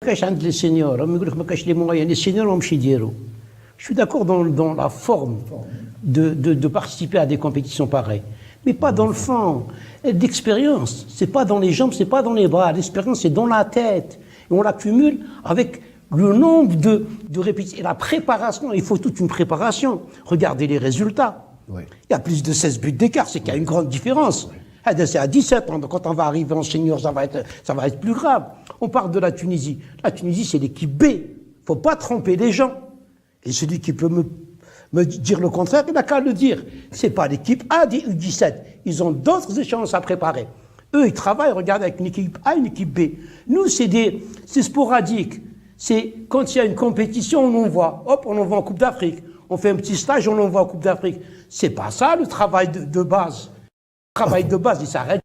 Les seniors, les moyens, les seniors, je suis d'accord dans la forme de participer à des compétitions pareilles, mais pas dans le fond. D'expérience, c'est pas dans les jambes, c'est pas dans les bras. L'expérience, c'est dans la tête. Et on l'accumule avec le nombre de répétitions. Et la préparation, il faut toute une préparation. Regardez les résultats. Oui. Il y a plus de 16 buts d'écart, c'est qu'il y a une grande différence. Oui. C'est à 17 ans, donc quand on va arriver en senior, ça va être plus grave. On parle de la Tunisie. La Tunisie, c'est l'équipe B. Il ne faut pas tromper les gens. Et celui qui peut me dire le contraire, il n'a qu'à le dire. Ce n'est pas l'équipe A des U17. Ils ont d'autres échéances à préparer. Eux, ils travaillent, regardez, avec une équipe A et une équipe B. Nous, c'est sporadique. C'est quand il y a une compétition, on envoie. Hop, on envoie en Coupe d'Afrique. On fait un petit stage, on envoie en Coupe d'Afrique. C'est pas ça, le travail de base. Le travail de base, il s'arrête.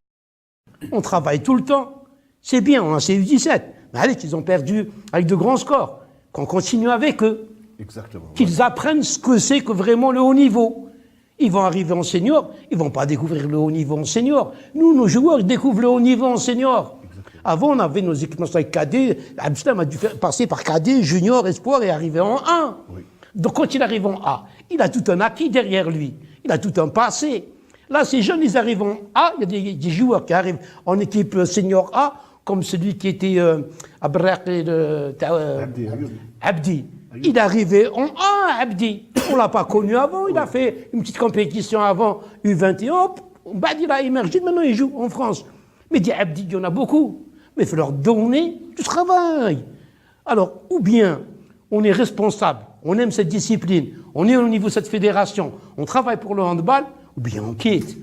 On travaille tout le temps. C'est bien, on a ces U17. Mais allez, ils ont perdu avec de grands scores. Qu'on continue avec eux. Exactement. Qu'ils apprennent ce que c'est que vraiment le haut niveau. Ils vont arriver en senior, ils ne vont pas découvrir le haut niveau en senior. Nous, nos joueurs, ils découvrent le haut niveau en senior. Exactement. Avant, on avait nos équipements avec cadet. Abdeslam a dû passer par cadet, junior, espoir et arriver en 1. Oui. Donc quand il arrive en A, il a tout un acquis derrière lui. Il a tout un passé. Là, ces jeunes, ils arrivent en A. Il y a des joueurs qui arrivent en équipe senior A, comme celui qui était Abdi. Il est arrivé en A, Abdi. On ne l'a pas connu avant. Il a fait une petite compétition avant U21. Hop, il a émergé. Maintenant, il joue en France. Mais des Abdi, il y en a beaucoup. Mais il faut leur donner du travail. Alors, ou bien on est responsable, on aime cette discipline, on est au niveau de cette fédération, on travaille pour le handball, ou bien on quitte.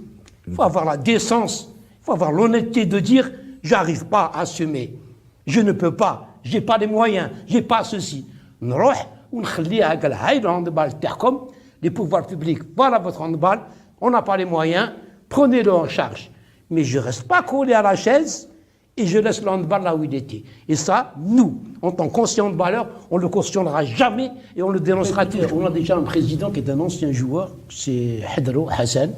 Il faut avoir la décence, il faut avoir l'honnêteté de dire « j'arrive pas à assumer, je ne peux pas, j'ai pas les moyens, j'ai pas ceci ». Les pouvoirs publics, voilà votre handball, on n'a pas les moyens, prenez-le en charge. Mais je ne reste pas collé à la chaise et je laisse le handball là où il était. Et ça, nous, en tant qu'anciens handballeurs, on ne le cautionnera jamais et on le dénoncera toujours. On a déjà un président qui est un ancien joueur, c'est Hadro Hassan.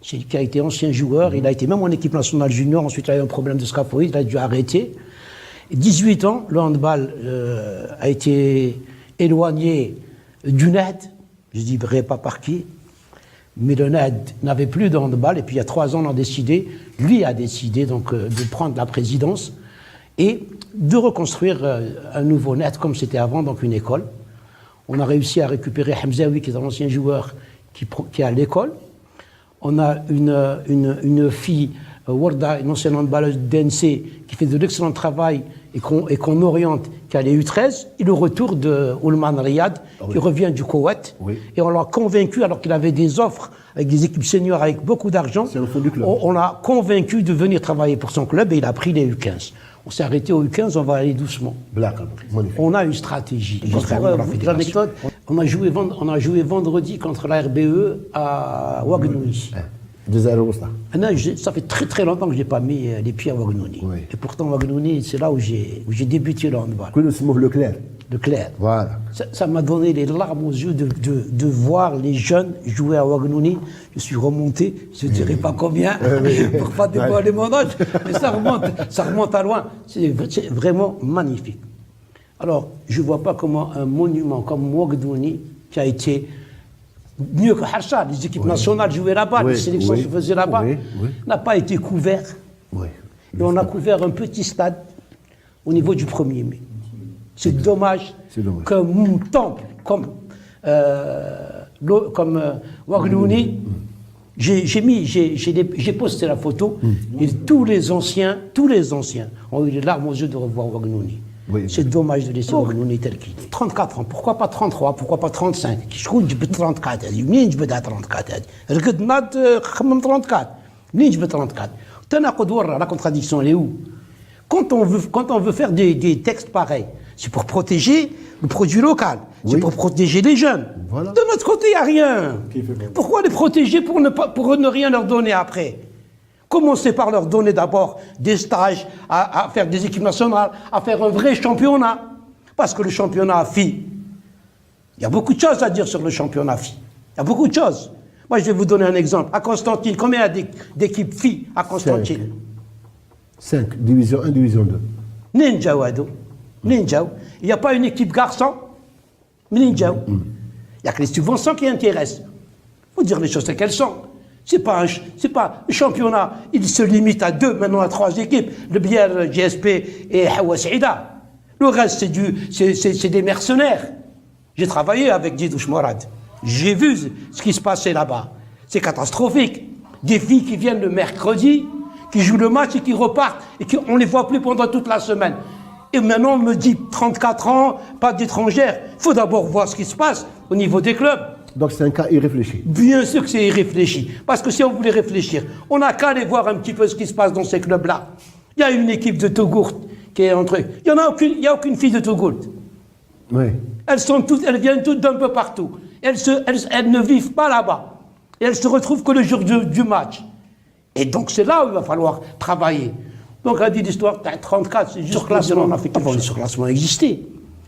C'est qui a été ancien joueur, il a été même en équipe nationale junior, ensuite il a eu un problème de scaphoïde, il a dû arrêter. 18 ans, le handball a été éloigné du NAD, je ne dirai pas par qui, mais le NAD n'avait plus de handball, et puis il y a 3 ans, on a décidé, lui a décidé donc de prendre la présidence et de reconstruire un nouveau NAD comme c'était avant, donc une école. On a réussi à récupérer Hamzaoui, qui est un ancien joueur qui est à l'école. On a une fille, Warda, une ancienne handballeuse d'NC, qui fait de l'excellent travail et qu'on oriente, qui a les U13, et le retour de Oulman Riyad, qui revient du Koweït. Oui. Et on l'a convaincu, alors qu'il avait des offres avec des équipes seniors avec beaucoup d'argent, on l'a convaincu de venir travailler pour son club et il a pris les U15. On s'est arrêté aux U15, on va aller doucement. On a une stratégie. L'anecdote, on a joué vendredi contre la RBE à Ouagnouni. Ça fait très très longtemps que je n'ai pas mis les pieds à Ouagnouni. Oui. Et pourtant, Ouagnouni, c'est là où j'ai débuté le handball. Leclerc. Voilà. Ça m'a donné les larmes aux yeux de voir les jeunes jouer à Ouagnouni. Je suis remonté, je ne dirai pas combien, pour ne pas dévoiler mon âge, mais ça remonte à loin. C'est vraiment magnifique. Alors, je ne vois pas comment un monument comme Ouagnouni, qui a été mieux que Harsha, les équipes nationales jouaient là-bas, les sélections se faisaient là-bas, n'a pas été couvert. Et on a couvert un petit stade au niveau du 1er mai. C'est dommage qu'un temple comme Ouagnouni, j'ai posté la photo, et tous les anciens ont eu les larmes aux yeux de revoir Ouagnouni. C'est dommage de laisser Ouagnouni tel qu'il est. 34 ans, pourquoi pas 33, pourquoi pas 35? شكون جبد 34 هذه؟ منين جبدها 34 هذه؟ رقد ناض خمم 34. منين جبد 34؟ التناقض ورا la contradiction elle est où? Quand on veut faire des textes pareils, c'est pour protéger le produit local, c'est pour protéger les jeunes. Voilà. De notre côté, il n'y a rien. Pourquoi les protéger pour ne rien leur donner après? Commencez par leur donner d'abord des stages, à faire des équipes nationales, à faire un vrai championnat. Parce que le championnat filles, il y a beaucoup de choses à dire sur le championnat filles. Il y a beaucoup de choses. Moi, je vais vous donner un exemple. À Constantine, combien il y a d'équipes filles à Constantine? 5, division 1, division 2. Ninja Wado. منين جاو؟ Il n'y a pas une équipe garçon. منين جاو؟ Il n'y a que les subventions qui intéressent. Il faut dire les choses telles qu'elles sont. C'est pas un championnat. Il se limite à 2, maintenant à 3 équipes. Le Bière, GSP et Hawa Saïda. Le reste, c'est des mercenaires. J'ai travaillé avec Didouche Morad. J'ai vu ce qui se passait là-bas. C'est catastrophique. Des filles qui viennent le mercredi, qui jouent le match et qui repartent, et qu'on ne les voit plus pendant toute la semaine. Et maintenant, on me dit 34 ans, pas d'étrangères. Il faut d'abord voir ce qui se passe au niveau des clubs. Donc c'est un cas irréfléchi. Bien sûr que c'est irréfléchi. Parce que si on voulait réfléchir, on n'a qu'à aller voir un petit peu ce qui se passe dans ces clubs-là. Il y a une équipe de Togourt qui est entre eux. Il n'y a aucune fille de Togourt. Oui. Elles viennent toutes d'un peu partout. Elles ne vivent pas là-bas. Et elles se retrouvent que le jour du match. Et donc c'est là où il va falloir travailler. Donc on a dit l'histoire, 34, c'est juste surclassement. Avant le surclassement existait.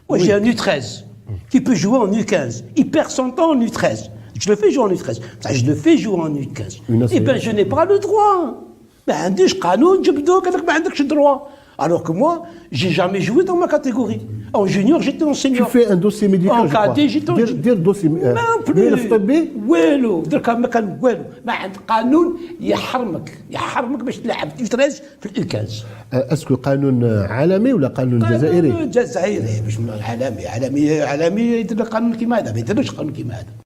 Moi j'ai un U13 qui peut jouer en U15. Il perd son temps en U13. Je le fais jouer en U13. Ça, je le fais jouer en U15. Eh bien, je n'ai pas le droit. Ben, je قانون جبدو كذاك ما عندكش droit. Alors que moi, j'ai jamais joué dans ma catégorie. En junior, j'étais en senior. Tu fais un dossier médical, en cadet, j'étais en dire dossier ملف طبي والو درك ما كان والو ما عند قانون يحرمك باش تلعب U13 في الإكاز. اسكو قانون عالمي ولا قانون جزائري؟ قانون جزائري باش عالمي يدير قانون كيما هذا، ما يديرش قانون كيما هذا.